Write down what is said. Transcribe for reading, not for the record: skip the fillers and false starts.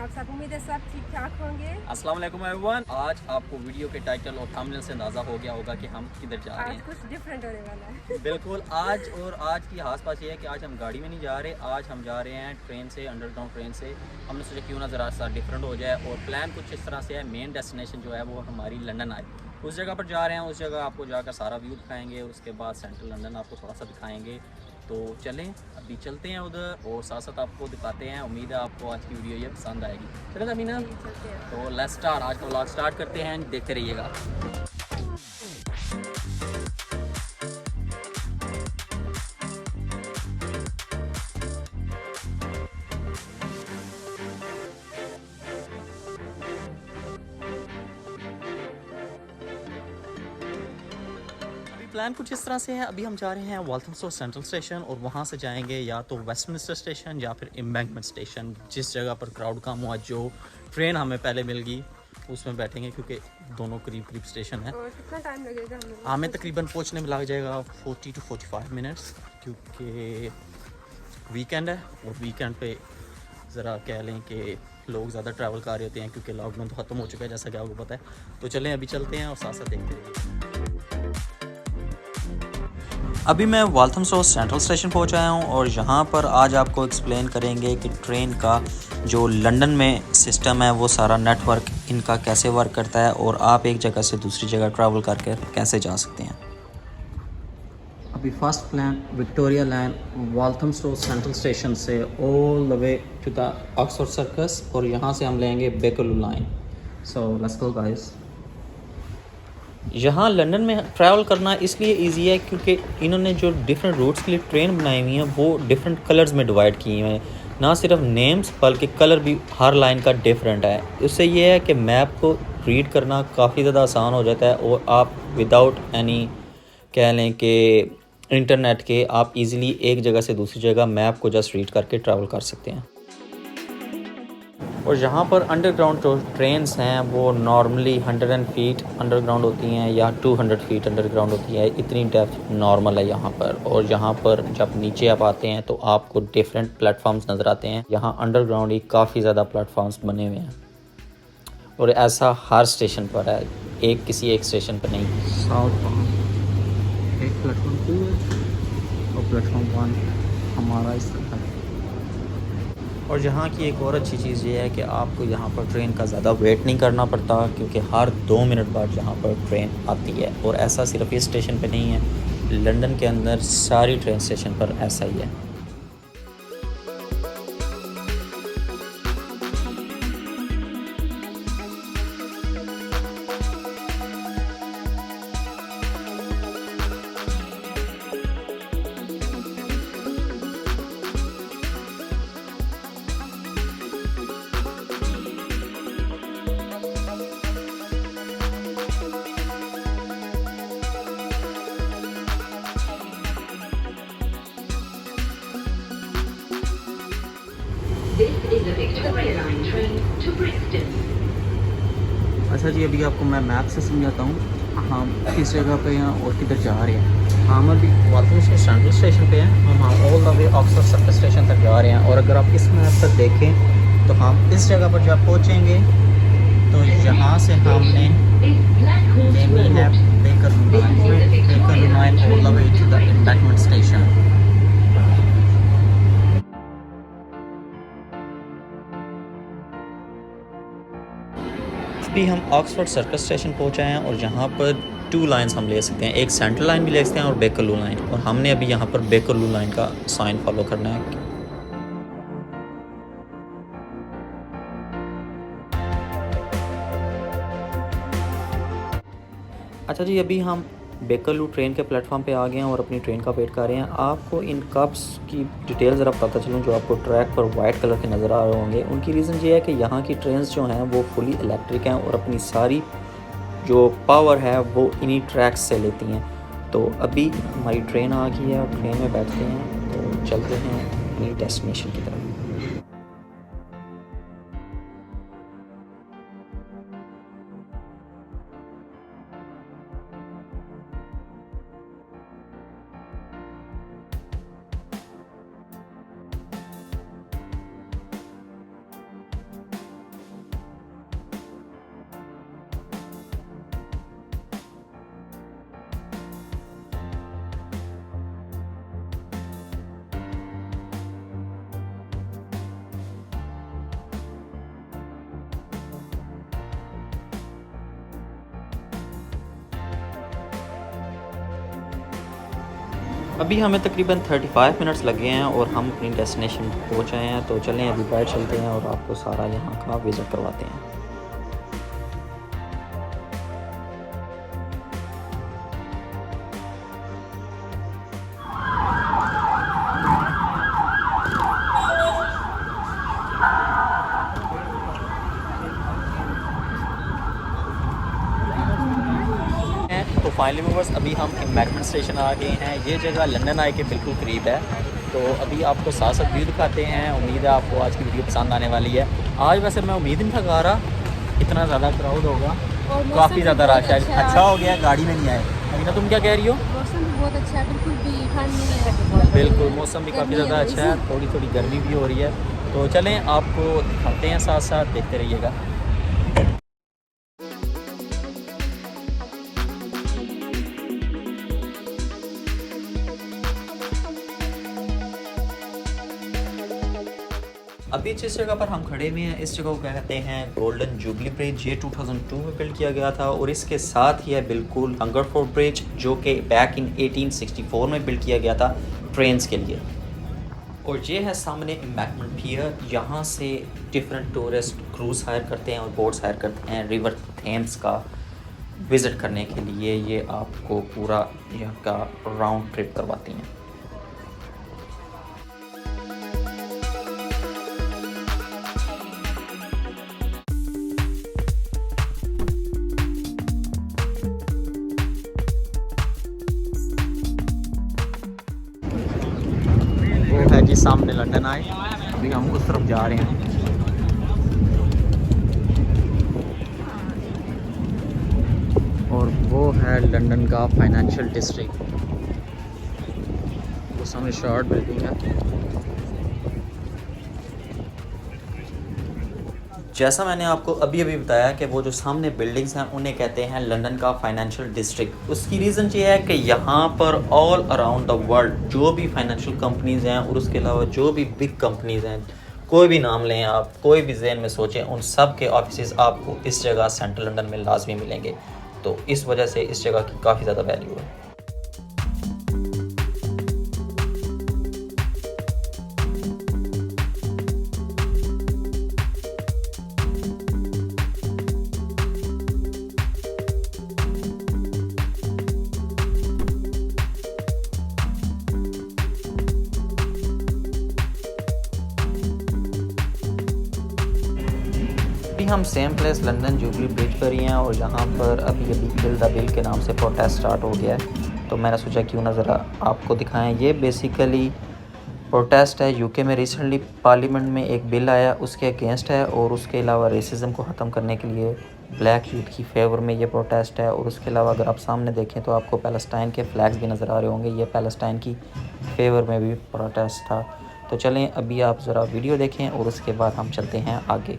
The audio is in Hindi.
आप सब, उम्मीद है सब ठीक ठाक होंगे। अस्सलाम वालेकुम एवरीवन। आज आपको वीडियो के टाइटल और थंबनेल से अंदाज़ा हो गया होगा कि हम किधर जा रहे आज हैं। कुछ डिफरेंट होने वाला है। बिल्कुल। आज की खास बात यह है कि आज हम गाड़ी में नहीं जा रहे, आज हम जा रहे हैं ट्रेन से, अंडरग्राउंड ट्रेन से। हमने सोचा क्यों ना ज़रा सा डिफरेंट हो जाए, और प्लान कुछ इस तरह से है। मेन डेस्टिनेशन जो है वो हमारी लंदन आए, उस जगह पर जा रहे हैं। उस जगह आपको जाकर सारा व्यू दिखाएंगे, उसके बाद सेंट्रल लंदन आपको थोड़ा सा दिखाएंगे। तो चलें अभी चलते हैं उधर, और साथ साथ आपको दिखाते हैं। उम्मीद है आपको आज की वीडियो ये पसंद आएगी। चलें अमीना, जी, चलते हैं। तो लेट्स स्टार्ट। आज का व्लॉग स्टार्ट करते हैं, देखते रहिएगा। प्लान कुछ इस तरह से है। अभी हम जा रहे हैं वाल्थमस्टोर सेंट्रल स्टेशन, और वहाँ से जाएंगे या तो वेस्टमिंस्टर स्टेशन या फिर एम्बैंकमेंट स्टेशन, जिस जगह पर क्राउड कम हुआ। जो ट्रेन हमें पहले मिल गई उसमें बैठेंगे, क्योंकि दोनों करीब करीब स्टेशन है। और कितना टाइम लगेगा हमें तकरीबन पहुँचने में लग जाएगा 40 to 45 मिनट्स, क्योंकि वीकेंड है, और वीकेंड पे ज़रा कह लें कि लोग ज़्यादा ट्रैवल कर रहे होते हैं, क्योंकि लॉकडाउन तो ख़त्म हो चुका है जैसा कि आपको पता है। तो चलें अभी चलते हैं और साथ साथ देखते रहिए। अभी मैं वाल्थमस्टोर सेंट्रल स्टेशन पहुंच आया हूं, और यहाँ पर आज आपको एक्सप्लेन करेंगे कि ट्रेन का जो लंदन में सिस्टम है वो सारा नेटवर्क इनका कैसे वर्क करता है, और आप एक जगह से दूसरी जगह ट्रैवल करके कैसे जा सकते हैं। अभी first plan Victoria line Walthamstow central station से all the way to the Oxford circus, और यहाँ से हम लेंगे Bakerloo line. So let's go guys. यहाँ लंदन में ट्रैवल करना इसलिए इजी है क्योंकि इन्होंने जो डिफरेंट रूट्स के लिए ट्रेन बनाई हुई हैं वो डिफरेंट कलर्स में डिवाइड की हुई हैं। ना सिर्फ नेम्स बल्कि कलर भी हर लाइन का डिफरेंट है। उससे ये है कि मैप को रीड करना काफ़ी ज़्यादा आसान हो जाता है, और आप विदाउट एनी कह लें कि इंटरनेट के आप इजीली एक जगह से दूसरी जगह मैप को जस्ट रीड करके ट्रैवल कर सकते हैं। और यहाँ पर अंडरग्राउंड जो ट्रेन्स हैं वो नॉर्मली 100 फीट अंडरग्राउंड होती हैं, या 200 फीट अंडरग्राउंड होती है। इतनी डेप्थ नॉर्मल है यहाँ पर। और यहाँ पर जब नीचे आप आते हैं तो आपको डिफरेंट प्लेटफॉर्म्स नज़र आते हैं। यहाँ अंडरग्राउंड ही काफ़ी ज़्यादा प्लेटफॉर्म्स बने हुए हैं, और ऐसा हर स्टेशन पर है, किसी एक स्टेशन पर नहीं। साउथ एक प्लेटफॉर्म 2 है, और प्लेटफॉर्म 1 हमारा इस तरह है। और यहाँ की एक और अच्छी चीज़ ये है कि आपको यहाँ पर ट्रेन का ज़्यादा वेट नहीं करना पड़ता, क्योंकि हर 2 मिनट बाद यहाँ पर ट्रेन आती है। और ऐसा सिर्फ इस स्टेशन पे नहीं है, लंदन के अंदर सारी ट्रेन स्टेशन पर ऐसा ही है। This is a Victoria Line train to Brixton. अच्छा जी, अभी आपको मैं मैप से समझाता हूँ हम किस जगह पे हैं और किधर जा रहे हैं। हम अभी वाल्थमस्टोर सेंट्रल स्टेशन पे हैं, हम all the way Oxford circus station तक जा रहे हैं। और अगर आप इस मैप पर देखें तो हम इस जगह पर जब पहुँचेंगे तो यहाँ से हमने लेनी है Bakerloo line all the way to the Embankment station. अभी हम ऑक्सफोर्ड सर्कस स्टेशन पहुंचे हैं, और यहाँ पर 2 लाइंस हम ले सकते हैं। एक सेंट्रल लाइन भी ले सकते हैं और बेकरलू लाइन, और हमने अभी यहाँ पर बेकरलू लाइन का साइन फॉलो करना है। अच्छा जी, अभी हम बेकरलू ट्रेन के प्लेटफॉर्म पे आ गए हैं और अपनी ट्रेन का वेट कर रहे हैं। आपको इन कप्स की डिटेल ज़रा पता चलूँ जो आपको ट्रैक पर वाइट कलर के नज़र आ रहे होंगे। उनकी रीज़न ये है कि यहाँ की ट्रेन्स जो हैं वो फुली इलेक्ट्रिक हैं, और अपनी सारी जो पावर है वो इन्हीं ट्रैक्स से लेती हैं। तो अभी हमारी ट्रेन आ गई है, ट्रेन में बैठते हैं तो चलते हैं अपनी डेस्टिनेशन की तरफ। अभी हमें तकरीबन 35 मिनट्स लगे हैं और हम अपनी डेस्टिनेशन पहुंच आए हैं। तो चलें अभी बाहर चलते हैं और आपको सारा यहाँ का विज़िट करवाते हैं। तो फाइनली मूवर्स अभी हम एम्बैंकमेंट स्टेशन आ गए हैं। ये जगह लंदन आई के बिल्कुल करीब है। तो अभी आपको साथ साथ व्यू दिखाते हैं। उम्मीद है आपको आज की वीडियो पसंद आने वाली है। आज वैसे मैं उम्मीद नहीं था गा रहा इतना ज़्यादा क्राउड होगा, काफ़ी ज़्यादा रश है। अच्छा हो गया गाड़ी में नहीं आए। अमीना तुम क्या कह रही हो? मौसम भी बहुत अच्छा है, बिल्कुल भी ठंड नहीं है। बिल्कुल मौसम भी काफ़ी ज़्यादा अच्छा है, थोड़ी थोड़ी गर्मी भी हो रही है। तो चलें आपको दिखाते हैं, साथ साथ देखते रहिएगा। अभी जिस जगह पर हम खड़े हुए हैं इस जगह को कहते हैं गोल्डन जुबली ब्रिज। ये 2002 में बिल्ड किया गया था और इसके साथ ही है बिल्कुल हंगरफोर्ड ब्रिज जो कि बैक इन 1864 में बिल्ड किया गया था ट्रेन्स के लिए। और ये है सामने एम्बैंकमेंट पियर। यहाँ से डिफरेंट टूरिस्ट क्रूज़ हायर करते हैं और बोट्स हायर करते हैं रिवर थेम्स का विज़िट करने के लिए। ये आपको पूरा यहाँ का राउंड ट्रिप करवाती हैं। वो है जी सामने लंदन आए, अभी हम उस तरफ जा रहे हैं। और वो है लंदन का फाइनेंशियल डिस्ट्रिक्ट, वो सामने शॉर्ट बिल्डिंग है। जैसा मैंने आपको अभी अभी बताया कि वो जो सामने बिल्डिंग्स हैं उन्हें कहते हैं लंदन का फाइनेंशियल डिस्ट्रिक्ट। उसकी रीज़न ये है कि यहाँ पर ऑल अराउंड द वर्ल्ड जो भी फाइनेंशियल कंपनीज़ हैं और उसके अलावा जो भी बिग कंपनीज़ हैं, कोई भी नाम लें आप, कोई भी ज़हन में सोचें, उन सब के ऑफिस आपको इस जगह सेंट्रल लंदन में लाजमी मिलेंगे। तो इस वजह से इस जगह की काफ़ी ज़्यादा वैल्यू है। अभी हम same place London jubilee bridge पर ही हैं और यहाँ पर अभी किल द बिल के नाम से प्रोटेस्ट स्टार्ट हो गया है। तो मैंने सोचा क्यों ना ज़रा आपको दिखाएं। ये बेसिकली प्रोटेस्ट है। यूके में रिसेंटली पार्लियामेंट में एक बिल आया उसके अगेंस्ट है और उसके अलावा रेसिज्म को ख़त्म करने के लिए ब्लैक यूथ की फेवर में ये प्रोटेस्ट है। और उसके अलावा अगर आप सामने देखें तो आपको पैलेस्टाइन के फ्लैग्स भी नज़र आ रहे होंगे। ये पैलेस्टाइन की फेवर में भी प्रोटेस्ट था। तो चलें अभी आप ज़रा वीडियो देखें और उसके बाद हम चलते हैं आगे।